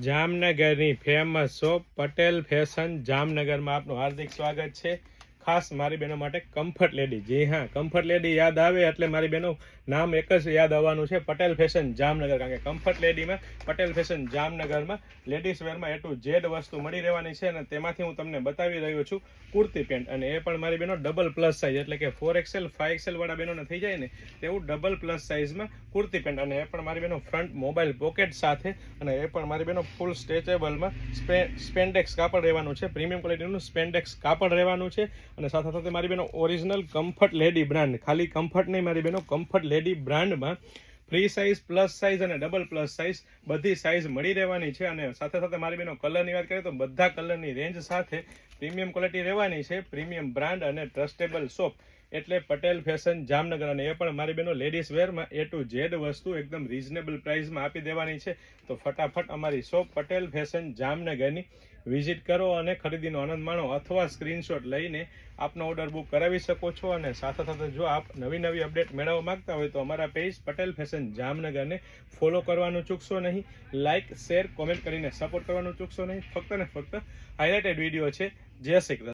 જામનગરની famous shop Patel fashion જામનગરમાં આપનું હાર્દિક સ્વાગત છે। ખાસ મારી બહેનો માટે કમ્ફર્ટ લેડી, જી હા, કમ્ફર્ટ લેડી યાદ આવે એટલે મારી બહેનો નામ એક જ યાદ આવવાનું છે, પટેલ ફેશન જામનગર। કારણ કે કમ્ફર્ટ લેડીમાં પટેલ ફેશન જામનગરમાં લેડીઝ વેરમાં A to Z વસ્તુ મળી રહેવાની છે અને તેમાંથી હું તમને બતાવી રહ્યો છું કુર્તી પેન્ટ, અને એ પણ મારી બહેનો ડબલ પ્લસ સાઇઝ એટલે કે 4XL 5XL વાળા બહેનોને થઈ જાય ને તેવું ડબલ પ્લસ સાઇઝમાં કુર્તી પેન્ટ, અને એ પણ મારી બહેનો ફ્રન્ટ મોબાઈલ પોકેટ સાથે, અને એ પણ મારી બહેનો ફૂલ સ્ટ્રેચેબલમાં સ્પેન્ડેક્સ કાપડ રહેવાનું છે, પ્રીમિયમ ક્વોલિટીનું સ્પેન્ડેક્સ કાપડ રહેવાનું છે। અને સાથે સાથે મારી બહેનો ઓરિજિનલ કમ્ફર્ટ લેડી બ્રાન્ડ, ખાલી કમ્ફર્ટ નહીં, મારી બહેનો કમ્ફર્ટ લેડી બ્રાન્ડમાં ફ્રી સાઇઝ, પ્લસ સાઇઝ અને ડબલ પ્લસ સાઇઝ બધી સાઇઝ મળી રહેવાની છે। અને સાથે સાથે મારી બહેનો કલરની વાત કરીએ તો બધા કલરની રેન્જ સાથે પ્રીમિયમ ક્વોલિટી રહેવાની છે, પ્રીમિયમ બ્રાન્ડ અને ટ્રસ્ટેબલ શોપ એટલે પટેલ ફેશન જામનગર। અને એ પણ મારી બહેનો લેડીઝ વેરમાં A to Z વસ્તુ એકદમ રીઝનેબલ પ્રાઇસમાં આપી દેવાની છે। તો ફટાફટ અમારી શોપ પટેલ ફેશન જામનગરની વિઝિટ કરો અને ખરીદીનો આનંદ માણો, અથવા સ્ક્રીનશોટ લઈને આપનો ઓર્ડર બુક કરાવી શકો છો। અને સાથે સાથે જો આપ નવી અપડેટ મેળવવા માંગતા હોય તો અમારા પેજ પટેલ ફેશન જામનગરને ફોલો કરવાનું ચૂકશો નહીં, લાઇક, શેર, કોમેન્ટ કરીને સપોર્ટ કરવાનું ચૂકશો નહીં। ફક્ત ને ફક્ત હાઇલાઇટેડ વિડીયો છે। જય શ્રી કૃષ્ણ।